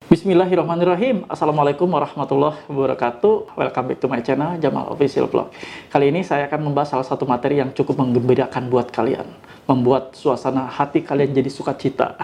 Bismillahirrahmanirrahim. Assalamualaikum warahmatullahi wabarakatuh. Welcome back to my channel, Jamal Official Vlog. Kali ini saya akan membahas salah satu materi yang cukup menggembirakan buat kalian. Membuat suasana hati kalian jadi sukacita.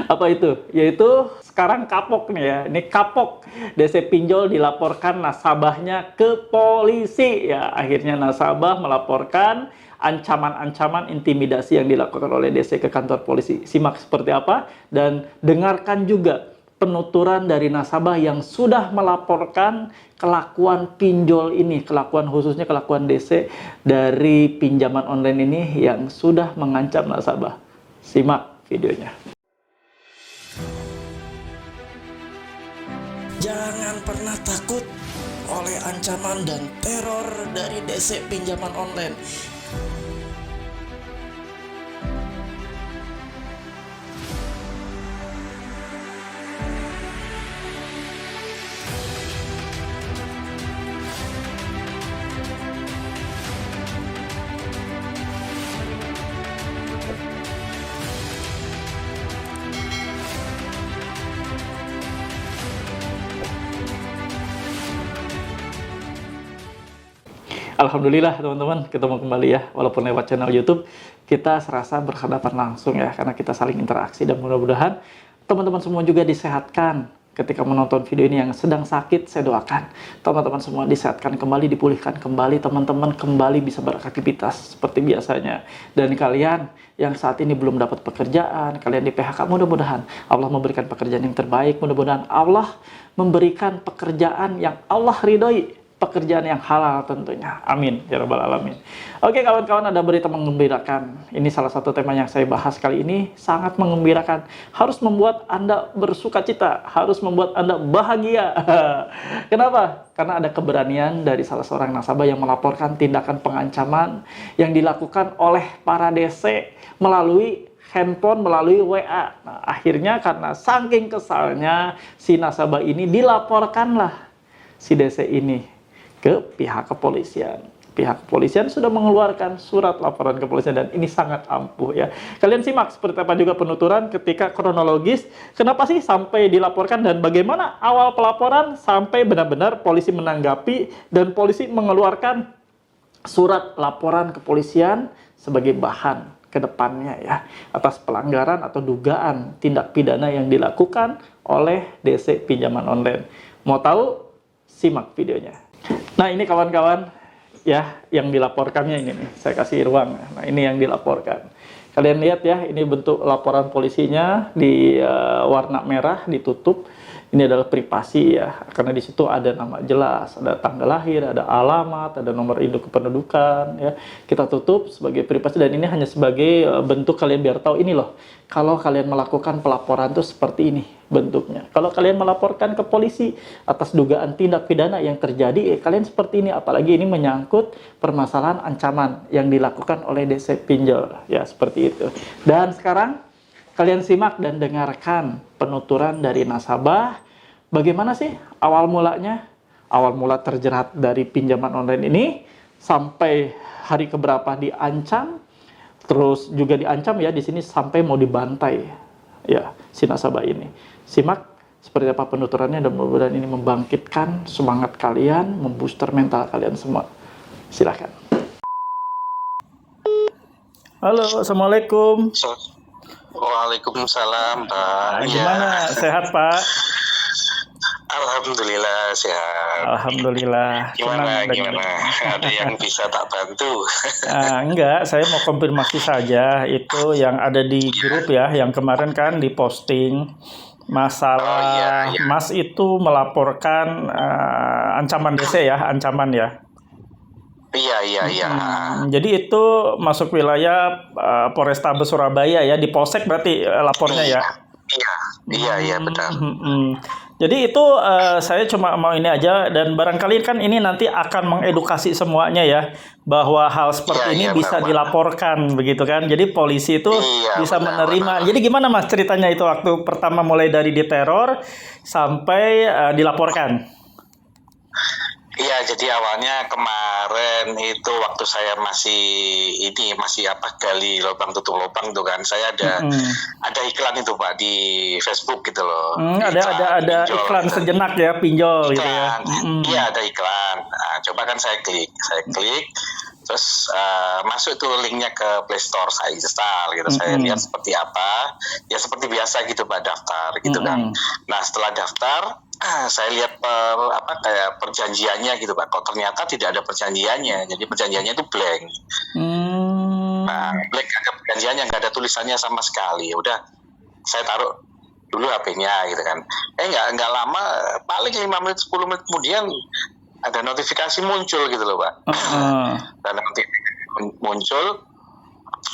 Apa itu? Yaitu sekarang kapok nih ya. Ini kapok. DC Pinjol dilaporkan nasabahnya ke polisi. Ya, akhirnya nasabah melaporkan ancaman-ancaman intimidasi yang dilakukan oleh DC ke kantor polisi. Simak seperti apa dan dengarkan juga penuturan dari nasabah yang sudah melaporkan kelakuan pinjol ini, kelakuan khususnya kelakuan DC dari pinjaman online ini yang sudah mengancam nasabah. Simak videonya. Jangan pernah takut oleh ancaman dan teror dari DC pinjaman online. Alhamdulillah teman-teman, ketemu kembali ya. Walaupun lewat channel YouTube, kita serasa berhadapan langsung ya, karena kita saling interaksi. Dan mudah-mudahan teman-teman semua juga disehatkan ketika menonton video ini. Yang sedang sakit, saya doakan teman-teman semua disehatkan kembali, dipulihkan kembali, teman-teman kembali bisa beraktivitas seperti biasanya. Dan kalian yang saat ini belum dapat pekerjaan, kalian di PHK, mudah-mudahan Allah memberikan pekerjaan yang terbaik, mudah-mudahan Allah memberikan pekerjaan yang Allah ridhoi, pekerjaan yang halal tentunya. Amin ya rabbal alamin. Oke kawan-kawan, ada berita menggembirakan. Ini salah satu tema yang saya bahas kali ini, sangat menggembirakan. Harus membuat Anda bersukacita, harus membuat Anda bahagia. Kenapa? Karena ada keberanian dari salah seorang nasabah yang melaporkan tindakan pengancaman yang dilakukan oleh para DC melalui handphone, melalui WA. Nah, akhirnya karena saking kesalnya si nasabah ini dilaporkanlah si DC ini ke pihak kepolisian. Pihak kepolisian sudah mengeluarkan surat laporan kepolisian dan ini sangat ampuh ya. Kalian simak seperti apa juga penuturan ketika kronologis kenapa sih sampai dilaporkan dan bagaimana awal pelaporan sampai benar-benar polisi menanggapi dan polisi mengeluarkan surat laporan kepolisian sebagai bahan ke depannya ya, atas pelanggaran atau dugaan tindak pidana yang dilakukan oleh DC pinjaman online. Mau tahu? Simak videonya. Nah ini kawan-kawan ya, yang dilaporkannya ini nih, saya kasih ruang. Nah ini yang dilaporkan. Kalian lihat ya, ini bentuk laporan polisinya di warna merah, ditutup. Ini adalah privasi ya, karena di situ ada nama jelas, ada tanggal lahir, ada alamat, ada nomor induk kependudukan ya. Kita tutup sebagai privasi dan ini hanya sebagai bentuk kalian biar tahu ini loh. Kalau kalian melakukan pelaporan itu seperti ini bentuknya. Kalau kalian melaporkan ke polisi atas dugaan tindak pidana yang terjadi, kalian seperti ini. Apalagi ini menyangkut permasalahan ancaman yang dilakukan oleh DC Pinjol ya, seperti itu. Dan sekarang kalian simak dan dengarkan penuturan dari nasabah. Bagaimana sih awal mulanya? Awal mula terjerat dari pinjaman online ini sampai hari keberapa diancam, terus juga diancam ya di sini sampai mau dibantai ya si nasabah ini. Simak seperti apa penuturannya dan mudah-mudahan ini membangkitkan semangat kalian, membooster mental kalian semua. Silakan. Halo, assalamualaikum. Waalaikumsalam, Pak. Nah, gimana? Sehat, Pak? Alhamdulillah sehat. Alhamdulillah. Gimana? Ada yang bisa tak bantu? Enggak, saya mau konfirmasi saja itu yang ada di grup ya, yang kemarin kan diposting masalah iya. Mas itu melaporkan ancaman DC ya, ancaman ya. Iya. Jadi itu masuk wilayah Polrestabes Surabaya ya, di Polsek berarti lapornya ya. Iya, benar. Jadi itu saya cuma mau ini aja dan barangkali kan ini nanti akan mengedukasi semuanya ya bahwa hal seperti ini bisa dilaporkan begitu kan. Jadi polisi itu bisa menerima. Jadi gimana Mas ceritanya itu waktu pertama mulai dari diteror sampai dilaporkan? Iya, jadi awalnya kemarin itu waktu saya masih gali lubang tutup lubang tuh kan, saya ada iklan itu Pak di Facebook gitu loh. Ada Pinjol iklan gitu. sejenak ya, pinjol gitu ya. Iklan, iya ada iklan. Nah, coba kan saya klik, terus masuk tuh linknya ke Play Store, saya install gitu. Saya lihat seperti apa, ya seperti biasa gitu Pak, daftar gitu kan. Nah setelah daftar, saya lihat kayak perjanjiannya gitu Pak. Kok ternyata tidak ada perjanjiannya, jadi perjanjiannya itu blank. Nah blank, ada perjanjiannya, nggak ada tulisannya sama sekali. Udah saya taruh dulu HP-nya gitu kan. Nggak lama, paling 5 menit 10 menit kemudian ada notifikasi muncul gitu loh Pak. Dan notifikasi muncul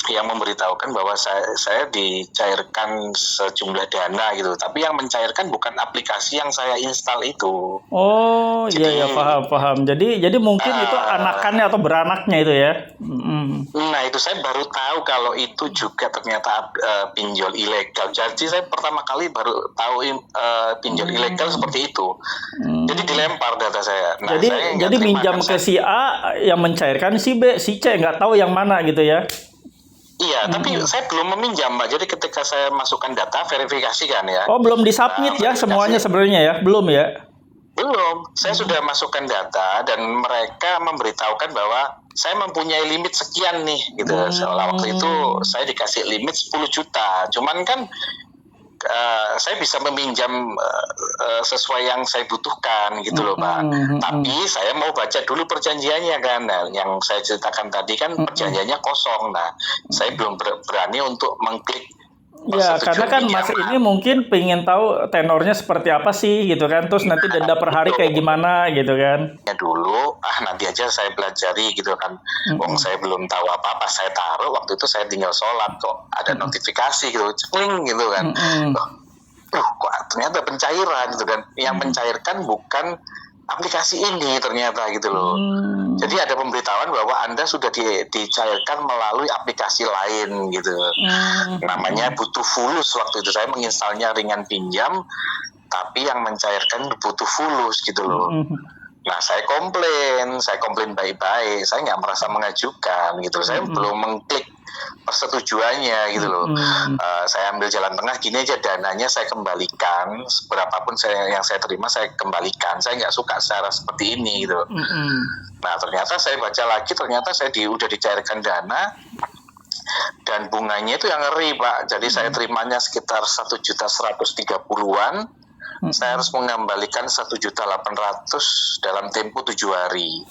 yang memberitahukan bahwa saya dicairkan sejumlah dana gitu. Tapi yang mencairkan bukan aplikasi yang saya install itu. Oh, iya paham. Jadi mungkin itu anakannya atau beranaknya itu ya. Nah, itu saya baru tahu kalau itu juga ternyata pinjol ilegal. Jadi saya pertama kali baru tahu pinjol ilegal seperti itu. Jadi dilempar data saya. Nah, jadi minjam ke si A yang mencairkan si B, si C nggak tahu yang mana gitu ya. Iya, tapi saya belum meminjam, Mbak. Jadi ketika saya masukkan data, verifikasi kan ya. Oh, belum disubmit ya semuanya sebenarnya ya? Belum ya? Belum. Saya sudah masukkan data dan mereka memberitahukan bahwa saya mempunyai limit sekian nih, gitu. Waktu itu saya dikasih limit 10 juta. Cuman kan saya bisa meminjam sesuai yang saya butuhkan gitu loh Pak. Tapi saya mau baca dulu perjanjiannya kan. Nah, yang saya ceritakan tadi kan perjanjiannya kosong. Nah, saya belum berani untuk mengklik. Ya, karena kan Mas ini mungkin pengen tahu tenornya seperti apa sih gitu kan. Terus nanti denda per hari kayak gimana gitu kan. Ya dulu, nanti aja saya pelajari gitu kan. Saya belum tahu apa-apa, saya taruh, waktu itu saya tinggal sholat kok ada notifikasi gitu, cekling gitu kan. Kok ternyata pencairan gitu kan. Yang mencairkan bukan aplikasi ini ternyata gitu loh. Jadi ada pemberitahuan bahwa Anda sudah dicairkan melalui aplikasi lain gitu. Namanya Butuh Fulus. Waktu itu saya menginstalnya ringan pinjam, tapi yang mencairkan Butuh Fulus gitu loh. Nah saya komplain baik-baik, saya nggak merasa mengajukan gitu. Saya belum mengklik persetujuannya gitu loh. Saya ambil jalan tengah, gini aja, dananya saya kembalikan, berapapun yang saya terima saya kembalikan. Saya nggak suka secara seperti ini gitu. Nah ternyata saya baca lagi, ternyata saya udah dicairkan dana dan bunganya itu yang ngeri Pak. Jadi saya terimanya sekitar 1.130.000-an. Saya harus mengembalikan 1.800.000 dalam tempo 7 hari.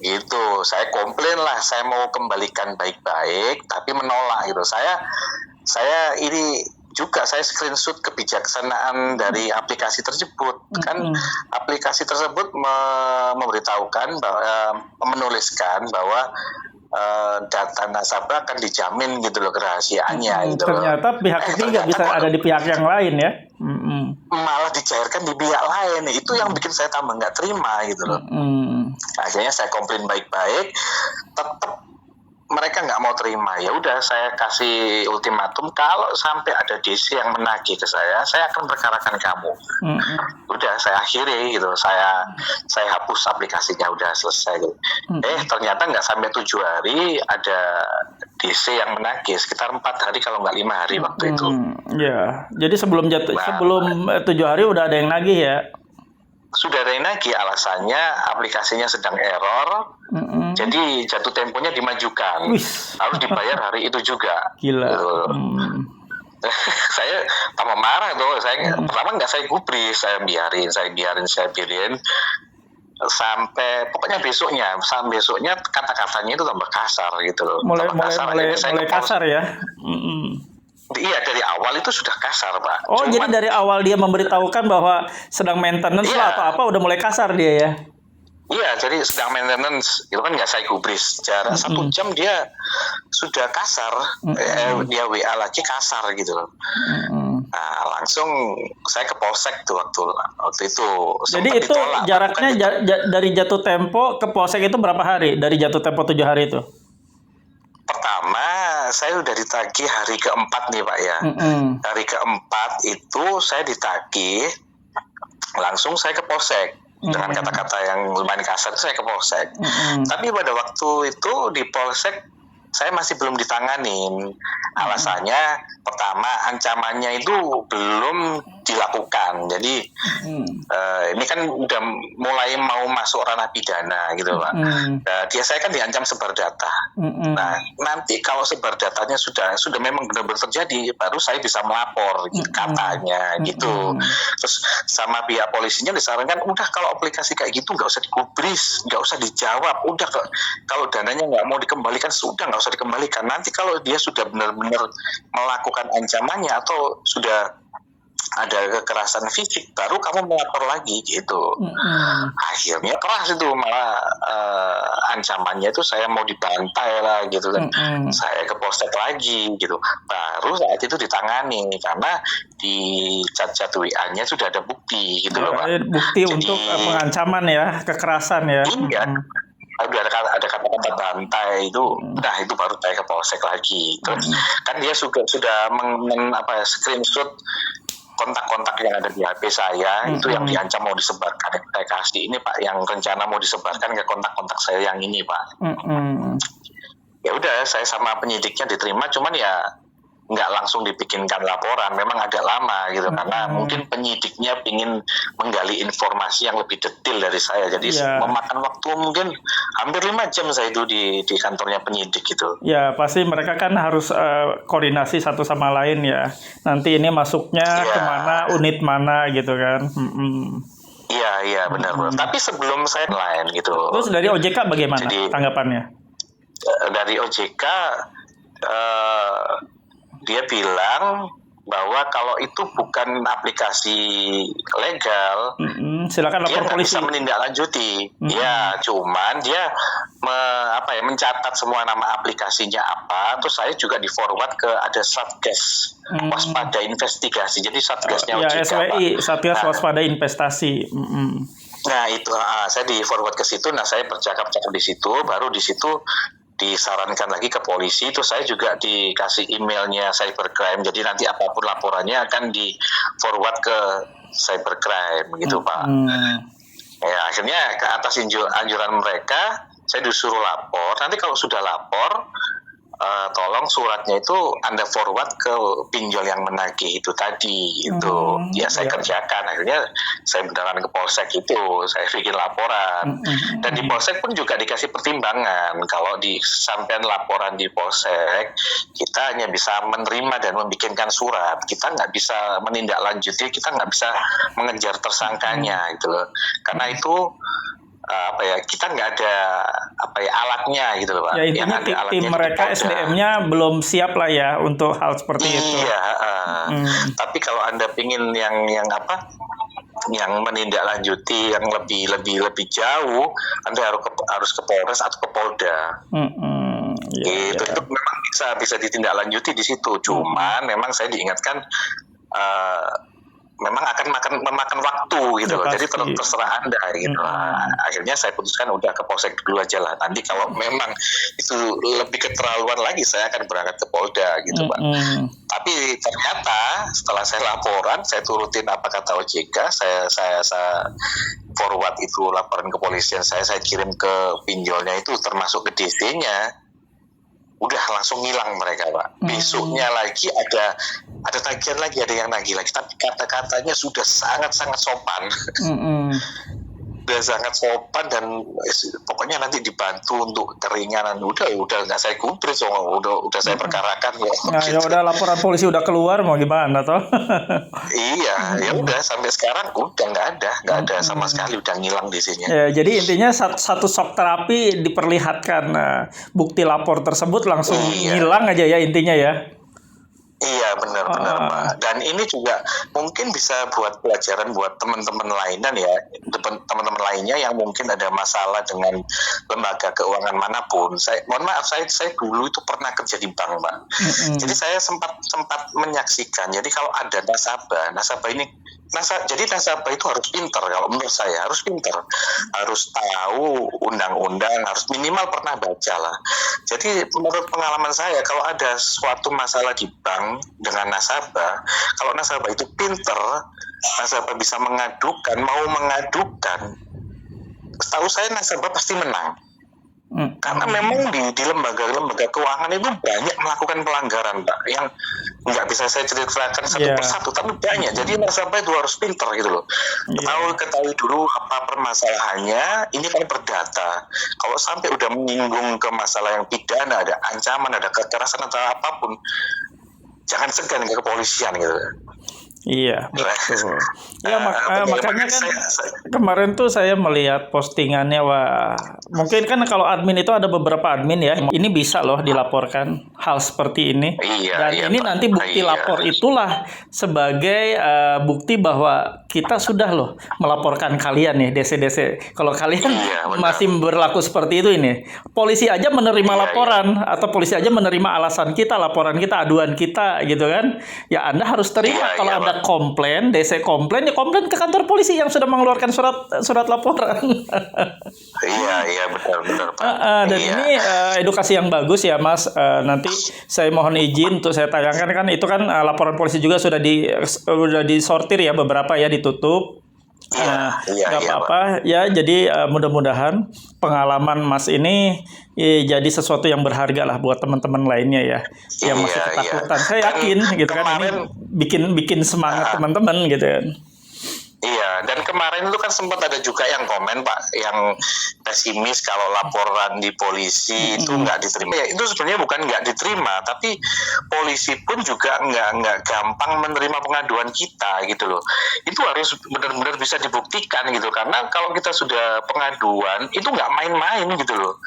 Gitu, saya komplain lah, saya mau kembalikan baik-baik, tapi menolak gitu. Saya ini juga saya screenshot kebijaksanaan dari aplikasi tersebut. Kan aplikasi tersebut memberitahukan menuliskan bahwa data nasabah akan dijamin gitu loh kerahasiaannya gitu. Ternyata pihak ketiga bisa ada di pihak yang lain ya. Malah dicairkan di pihak lain, itu yang bikin saya tambah nggak terima gitu loh. Akhirnya saya komplain baik-baik, tetap mereka nggak mau terima. Ya udah, saya kasih ultimatum, kalau sampai ada DC yang menagih ke saya akan perkarakan kamu. Udah saya akhiri gitu, saya hapus aplikasinya, udah selesai gitu. Ternyata nggak sampai 7 hari ada DC yang menagih, sekitar 4 hari kalau nggak 5 hari waktu itu. Ya, jadi sebelum 7 hari udah ada yang nagih ya? Sudah ada yang nagih, alasannya aplikasinya sedang error, jadi jatuh temponya dimajukan. Harus dibayar hari itu juga. Gila. Gitu. Saya tambah marah tuh. Pertama nggak saya gubris, saya biarin. Sampai pokoknya besoknya kata-katanya itu tambah kasar gitu loh. Mulai kasar ya. Iya, dari awal itu sudah kasar Pak. Oh, jadi dari awal dia memberitahukan bahwa sedang maintenance atau apa udah mulai kasar dia ya? Iya, jadi sedang maintenance itu kan nggak saya gubris, jarak 1 jam dia sudah kasar, dia WA lagi kasar gitu loh. Nah, langsung saya ke polsek tuh waktu itu. Jadi itu ditolak, jaraknya dari jatuh tempo ke polsek itu berapa hari? Dari jatuh tempo 7 hari itu? Pertama, saya udah ditagih hari keempat nih Pak ya. Hari keempat itu saya ditagih, langsung saya ke polsek. dengan kata-kata yang lumayan kasar, saya ke polsek. Tapi pada waktu itu di polsek saya masih belum ditanganin. Alasannya pertama ancamannya itu belum dilakukan. Jadi ini kan udah mulai mau masuk ranah pidana gitu Pak. Saya kan diancam sebar data. Nah nanti kalau sebar datanya sudah memang benar-benar terjadi, baru saya bisa melapor katanya gitu. Terus sama pihak polisinya disarankan udah kalau aplikasi kayak gitu nggak usah digubris, nggak usah dijawab. Udah kalau dananya nggak mau dikembalikan sudah nggak usah dikembalikan. Nanti kalau dia sudah benar-benar melakukan ancamannya atau sudah ada kekerasan fisik, baru kamu melapor lagi gitu. Akhirnya keras itu, malah ancamannya itu saya mau dibantai lah gitu kan. Saya ke polsek lagi gitu. Baru saat itu ditangani karena di chat WA-nya sudah ada bukti gitu loh Pak. Bukti jadi, untuk pengancaman ya, kekerasan ya. Iya. Ada kata-kata bantai itu, nah itu baru saya ke polsek lagi. Terus kan dia sudah screenshot kontak-kontak yang ada di HP saya, itu yang diancam mau disebarkan. Saya kasih ini Pak, yang rencana mau disebarkan ke kontak-kontak saya yang ini Pak. Ya udah, saya sama penyidiknya diterima, cuman ya nggak langsung dibikinkan laporan, memang agak lama gitu karena mungkin penyidiknya ingin menggali informasi yang lebih detail dari saya, jadi memakan waktu mungkin hampir 5 jam saya itu di kantornya penyidik gitu. Ya pasti mereka kan harus koordinasi satu sama lain ya, nanti ini masuknya kemana, unit mana gitu kan. Iya benar. Tapi sebelum saya lain gitu. Terus dari OJK bagaimana tanggapannya? Dari OJK dia bilang bahwa kalau itu bukan aplikasi legal, silakan lapor dia polisi. Bisa menindaklanjuti. Ya, cuman dia mencatat semua nama aplikasinya apa. Terus saya juga di-forward ke ada Satgas Waspada Investigasi. Jadi Satgasnya OJK. SWI, Satgas Waspada Investasi. Nah itu saya di-forward ke situ. Nah saya bercakap-cakap di situ. Baru di situ disarankan lagi ke polisi, itu saya juga dikasih emailnya cybercrime, jadi nanti apapun laporannya akan di forward ke cybercrime gitu Pak. Ya akhirnya ke atas anjuran mereka saya disuruh lapor. Nanti kalau sudah lapor tolong suratnya itu Anda forward ke pinjol yang menagih itu tadi itu. Saya kerjakan. Akhirnya saya beneran ke polsek itu, saya bikin laporan. Dan di polsek pun juga dikasih pertimbangan, kalau disampaikan laporan di polsek kita hanya bisa menerima dan membikinkan surat, kita nggak bisa menindaklanjuti, kita nggak bisa mengejar tersangkanya gitu loh, karena itu kita nggak ada alatnya gitu loh Pak. Ya intinya tim mereka SDM-nya belum siap lah ya untuk hal seperti itu. Iya. Tapi kalau Anda pingin yang menindaklanjuti yang lebih jauh, Anda harus ke Polres atau ke Polda. Itu memang bisa ditindaklanjuti di situ. Cuman memang saya diingatkan memang akan memakan waktu gitu loh. Jadi terserah Anda gitu. Akhirnya saya putuskan udah ke polsek dulu aja lah. Nanti kalau memang itu lebih keterlaluan lagi, saya akan berangkat ke Polda gitu Pak. Tapi ternyata setelah saya laporan, saya turutin apa kata OJK, saya forward itu laporan kepolisian saya kirim ke pinjolnya itu termasuk ke DC-nya. Udah langsung hilang mereka Pak. Besoknya lagi ada tagihan lagi, ada yang nagih lagi, tapi kata-katanya sudah sangat-sangat sopan. Udah sangat sopan dan pokoknya nanti dibantu untuk keringanan. Udah nggak saya gubris, udah saya perkarakan ya. Nah, gitu. Ya udah laporan polisi udah keluar, mau gimana toh? Iya, ya udah sampai sekarang udah nggak ada sama sekali, udah ngilang di sini. Ya, jadi intinya satu shock terapi diperlihatkan, bukti lapor tersebut langsung hilang aja ya intinya ya. Iya benar Pak. Dan ini juga mungkin bisa buat pelajaran buat teman-teman lainnya ya, teman-teman lainnya yang mungkin ada masalah dengan lembaga keuangan manapun. Mohon maaf, saya dulu itu pernah kerja di bank Pak. Jadi saya sempat menyaksikan. Jadi kalau ada nasabah ini. Jadi nasabah itu harus pintar, kalau menurut saya harus pintar, harus tahu undang-undang, harus minimal pernah baca lah. Jadi menurut pengalaman saya, kalau ada suatu masalah di bank dengan nasabah, kalau nasabah itu pintar, nasabah bisa mau mengadukan setahu saya nasabah pasti menang. Karena Hmm. memang di lembaga-lembaga keuangan itu banyak melakukan pelanggaran, Pak, yang nggak bisa saya ceritakan satu Iya. persatu, tapi banyak. Jadi nasabah itu harus pinter gitu loh. Iya. Ketahui dulu apa permasalahannya, ini kan berdata. Kalau sampai udah menyinggung ke masalah yang pidana, ada ancaman, ada kekerasan atau apapun, jangan segan ke kepolisian gitu. Iya, betul. Ya, makanya kan saya kemarin tuh saya melihat postingannya, wah, mungkin kan kalau admin itu ada beberapa admin ya, ini bisa loh dilaporkan hal seperti ini. Iya, Dan iya, ini Pak. nanti bukti Iya. lapor itulah sebagai bukti bahwa kita sudah loh melaporkan kalian nih, DC-DC. Kalau kalian Iya, benar. masih berlaku seperti itu ini, polisi aja menerima Iya, laporan atau polisi aja menerima alasan kita, laporan kita, aduan kita gitu kan. Ya Anda harus terima Iya, kalau iya, Anda komplain, DC komplain, ya komplain ke kantor polisi yang sudah mengeluarkan surat laporan. Iya, benar, Pak. Dan Iya. ini edukasi yang bagus ya, Mas. Nanti saya mohon izin untuk saya tayangkan, kan itu kan laporan polisi juga sudah disortir ya, beberapa ya ditutup. Iya, Nggak Pak. apa-apa ya. Jadi mudah-mudahan pengalaman Mas ini jadi sesuatu yang berharga lah buat teman-teman lainnya ya, yang masih Iya, ketakutan. iya. Saya yakin Dan gitu kan, ini bikin semangat teman-teman gitu kan. Iya, dan kemarin itu kan sempat ada juga yang komen, Pak, yang pesimis kalau laporan di polisi itu nggak diterima. Ya, itu sebenarnya bukan nggak diterima, tapi polisi pun juga nggak gampang menerima pengaduan kita gitu loh. Itu harus benar-benar bisa dibuktikan gitu, karena kalau kita sudah pengaduan itu nggak main-main gitu loh.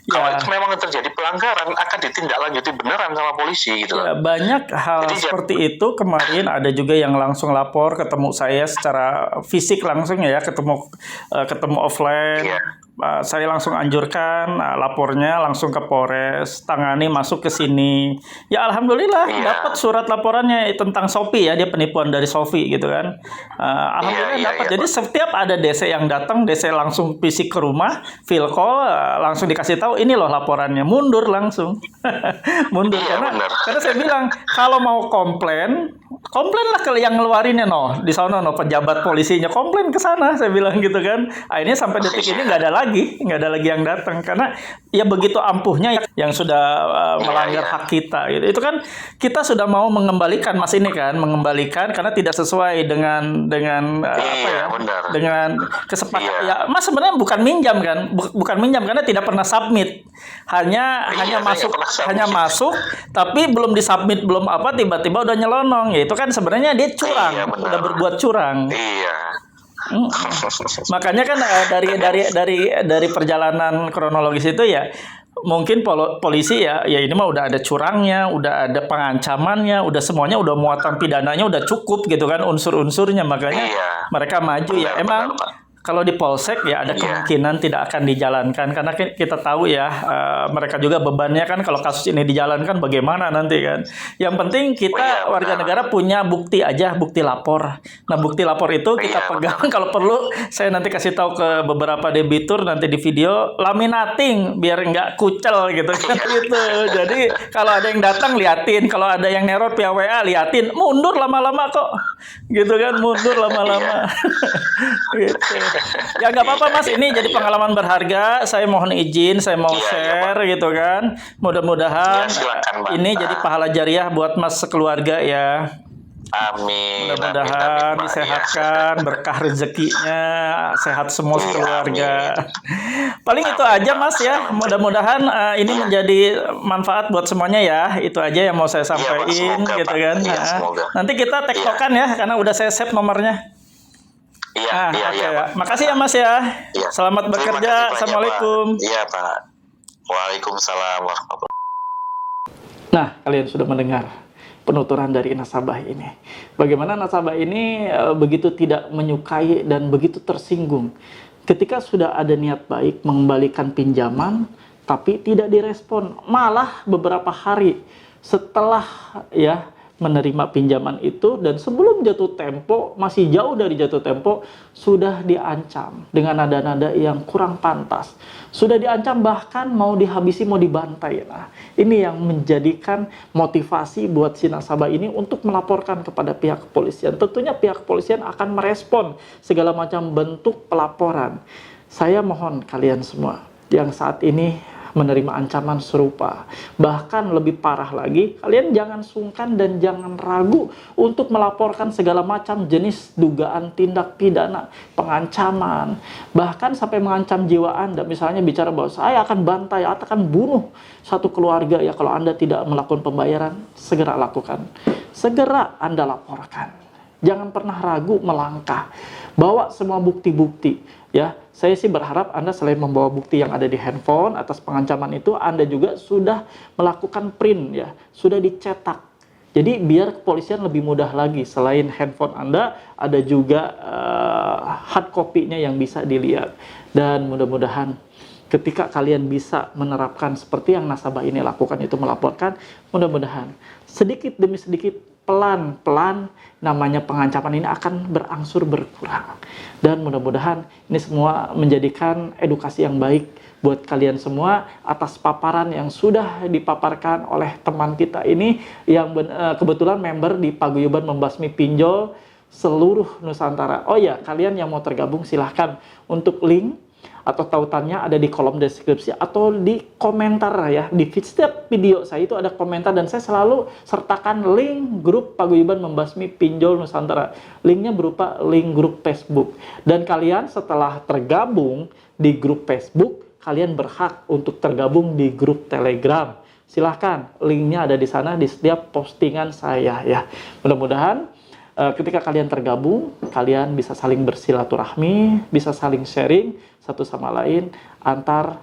Kalau Ya. itu memang terjadi pelanggaran, akan ditindaklanjuti beneran sama polisi gitu loh. Ya, banyak hal Jadi, seperti itu. Kemarin ada juga yang langsung lapor ketemu saya secara fisik langsung ya, ketemu offline. Iya. Saya langsung anjurkan lapornya langsung ke Polres, tangani, masuk ke sini. Ya alhamdulillah Iya. dapat surat laporannya tentang Shopee ya, dia penipuan dari Shopee gitu kan. Alhamdulillah Iya, dapat. iya, Jadi setiap ada DC yang datang, DC langsung fisik ke rumah, field call, langsung dikasih tahu ini loh laporannya, mundur langsung. Mundur Iya, benar. karena saya bilang kalau mau komplainlah ke yang ngeluarinnya di sana pejabat polisinya, komplain ke sana, saya bilang gitu kan. Akhirnya sampai detik ini nggak ada lagi yang datang, karena ya begitu ampuhnya yang sudah melanggar hak kita gitu. Itu kan kita sudah mau mengembalikan Mas ini kan, mengembalikan karena tidak sesuai dengan apa ya, benar. dengan kesepakatan. Iya. Ya Mas sebenarnya bukan minjam kan, bukan minjam karena tidak pernah submit, hanya Iya, saya nggak pernah submit. masuk tapi belum disubmit, belum apa, tiba-tiba udah nyelonong. Ya itu kan sebenarnya dia curang, Iya, benar. udah berbuat curang. Iya. Makanya kan dari perjalanan kronologis itu ya mungkin polisi ya ini mah udah ada curangnya, udah ada pengancamannya, udah semuanya, udah muatan pidananya udah cukup gitu kan, unsur-unsurnya, makanya Iya. mereka maju ya. Benar, Emang benar, Pak. kalau di polsek ya ada Iya. kemungkinan tidak akan dijalankan, karena kita tahu ya mereka juga bebannya kan kalau kasus ini dijalankan bagaimana nanti kan. Yang penting kita Iya, warga benar. negara punya bukti aja, bukti lapor. Nah bukti lapor itu kita Iya, pegang. Kalau perlu saya nanti kasih tahu ke beberapa debitur nanti di video, laminating biar nggak kucel gitu kan gitu. Jadi kalau ada yang datang liatin, kalau ada yang neror via WA liatin, mundur lama-lama kok gitu kan, mundur lama-lama. Gitu. Ya nggak apa-apa Mas, ini jadi pengalaman berharga. Saya mohon izin, saya mau Iya, share gitu kan. Mudah-mudahan Iya, silakan, Mbak. ini jadi pahala jariah buat Mas sekeluarga ya. Amin. Mudah-mudahan Pak. disehatkan, berkah rezekinya, sehat semua Iya, sekeluarga. Paling itu aja Mas ya. Mudah-mudahan ini menjadi manfaat buat semuanya ya. Itu aja yang mau saya sampaikan semoga, gitu Pak. kan. Iya, Nah, semoga. nanti kita tektokan ya, karena udah saya save nomornya. Iya, Oke iya, ya. Pak. Makasih ya Mas ya. Iya. Selamat Terima bekerja. kasih banyak, Assalamualaikum. Pak. Iya, Pak. Waalaikumsalam warahmatullahi. Nah, kalian sudah mendengar penuturan dari nasabah ini. Bagaimana nasabah ini begitu tidak menyukai dan begitu tersinggung ketika sudah ada niat baik mengembalikan pinjaman, tapi tidak direspon. Malah beberapa hari setelah ya menerima pinjaman itu dan sebelum jatuh tempo, masih jauh dari jatuh tempo, sudah diancam dengan nada-nada yang kurang pantas. Sudah diancam bahkan mau dihabisi, mau dibantai. Nah, ini yang menjadikan motivasi buat si nasabah ini untuk melaporkan kepada pihak kepolisian. Tentunya pihak kepolisian akan merespon segala macam bentuk pelaporan. Saya mohon kalian semua yang saat ini menerima ancaman serupa, bahkan lebih parah lagi, kalian jangan sungkan dan jangan ragu untuk melaporkan segala macam jenis dugaan tindak pidana, pengancaman, bahkan sampai mengancam jiwa Anda. Misalnya bicara bahwa saya akan bantai, akan bunuh satu keluarga ya kalau Anda tidak melakukan pembayaran. Segera lakukan, segera Anda laporkan. Jangan pernah ragu melangkah, bawa semua bukti-bukti. Ya, saya sih berharap Anda selain membawa bukti yang ada di handphone atas pengancaman itu, Anda juga sudah melakukan print ya, sudah dicetak. Jadi biar kepolisian lebih mudah lagi. Selain handphone Anda, ada juga hard copy-nya yang bisa dilihat. Dan mudah-mudahan ketika kalian bisa menerapkan seperti yang nasabah ini lakukan, itu melaporkan, mudah-mudahan sedikit demi sedikit, pelan-pelan, namanya pengancaman ini akan berangsur berkurang. Dan mudah-mudahan ini semua menjadikan edukasi yang baik buat kalian semua atas paparan yang sudah dipaparkan oleh teman kita ini yang kebetulan member di Paguyuban Membasmi Pinjol seluruh Nusantara. Oh ya, kalian yang mau tergabung silahkan, untuk link atau tautannya ada di kolom deskripsi atau di komentar ya. Di setiap video saya itu ada komentar dan saya selalu sertakan link grup Paguyuban Membasmi Pinjol Nusantara. Linknya berupa link grup Facebook. Dan kalian setelah tergabung di grup Facebook, kalian berhak untuk tergabung di grup Telegram. Silahkan, linknya ada di sana di setiap postingan saya ya. Mudah-mudahan ketika kalian tergabung, kalian bisa saling bersilaturahmi, bisa saling sharing satu sama lain antar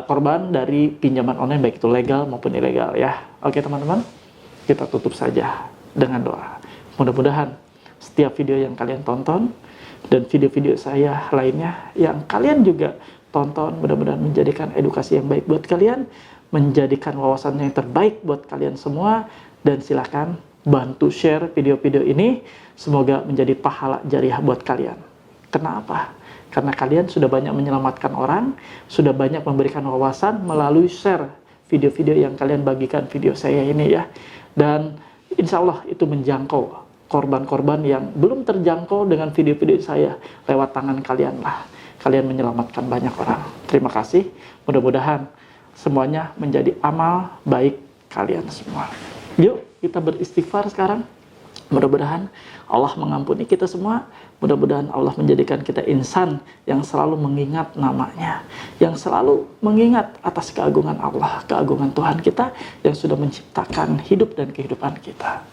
korban dari pinjaman online, baik itu legal maupun ilegal ya. Oke teman-teman, kita tutup saja dengan doa. Mudah-mudahan setiap video yang kalian tonton dan video-video saya lainnya yang kalian juga tonton, mudah-mudahan menjadikan edukasi yang baik buat kalian, menjadikan wawasan yang terbaik buat kalian semua. Dan silahkan bantu share video-video ini, semoga menjadi pahala jariah buat kalian. Kenapa? Karena kalian sudah banyak menyelamatkan orang, sudah banyak memberikan wawasan melalui share video-video yang kalian bagikan video saya ini ya. Dan insya Allah itu menjangkau korban-korban yang belum terjangkau dengan video-video saya. Lewat tangan kalian lah, kalian menyelamatkan banyak orang. Terima kasih, mudah-mudahan semuanya menjadi amal baik kalian semua. Yuk kita beristighfar sekarang. Mudah-mudahan Allah mengampuni kita semua. Mudah-mudahan Allah menjadikan kita insan yang selalu mengingat namanya, yang selalu mengingat atas keagungan Allah, keagungan Tuhan kita yang sudah menciptakan hidup dan kehidupan kita.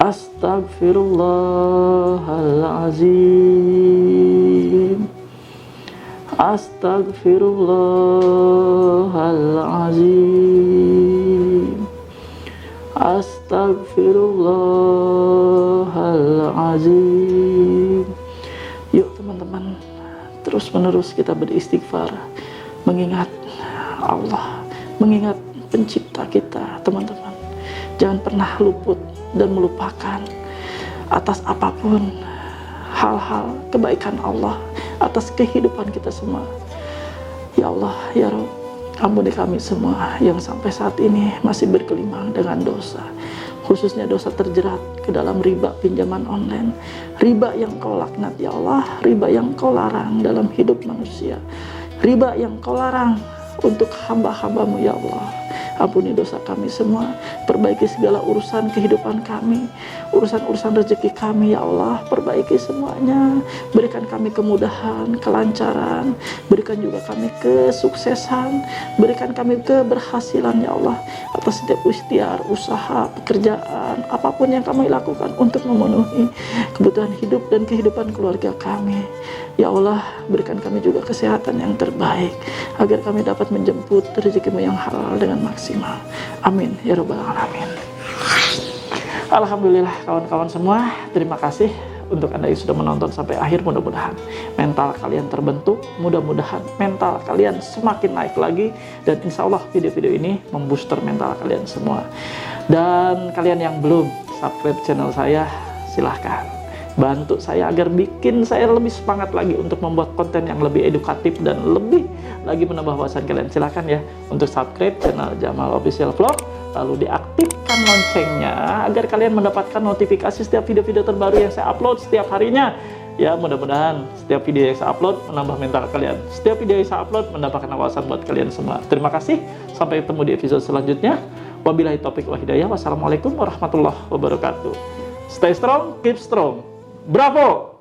Astagfirullahaladzim. Astagfirullahaladzim. Astagfirullahaladzim. Yuk teman-teman, terus-menerus kita beristighfar, mengingat Allah, mengingat pencipta kita. Teman-teman, jangan pernah luput dan melupakan atas apapun hal-hal kebaikan Allah atas kehidupan kita semua. Ya Allah, ya Rabb, ampuni kami semua yang sampai saat ini masih bergelimang dengan dosa, khususnya dosa terjerat ke dalam riba pinjaman online, riba yang Kau laknat ya Allah, riba yang Kau larang dalam hidup manusia, riba yang Kau larang untuk hamba-hambamu ya Allah. Ampuni dosa kami semua, perbaiki segala urusan kehidupan kami, urusan-urusan rezeki kami ya Allah, perbaiki semuanya, berikan kami kemudahan, kelancaran, berikan juga kami kesuksesan, berikan kami keberhasilan ya Allah, atas setiap ikhtiar, usaha, pekerjaan, apapun yang kami lakukan untuk memenuhi kebutuhan hidup dan kehidupan keluarga kami. Ya Allah, berikan kami juga kesehatan yang terbaik, agar kami dapat menjemput rezeki-Mu yang halal dengan maksimal. Amin ya Rabbal Alamin. Alhamdulillah kawan-kawan semua, terima kasih untuk Anda yang sudah menonton sampai akhir. Mudah-mudahan mental kalian terbentuk, mudah-mudahan mental kalian semakin naik lagi, dan insya Allah video-video ini membooster mental kalian semua. Dan kalian yang belum subscribe channel saya, silahkan bantu saya agar bikin saya lebih semangat lagi untuk membuat konten yang lebih edukatif dan lebih lagi menambah wawasan kalian. Silahkan ya untuk subscribe channel Jamal Official Vlog, lalu diaktifkan loncengnya agar kalian mendapatkan notifikasi setiap video-video terbaru yang saya upload setiap harinya. Ya, mudah-mudahan setiap video yang saya upload menambah mental kalian. Setiap video yang saya upload mendapatkan wawasan buat kalian semua. Terima kasih. Sampai ketemu di episode selanjutnya. Wabillahi taufiq wal hidayah. Wassalamualaikum warahmatullahi wabarakatuh. Stay strong, keep strong. Bravo!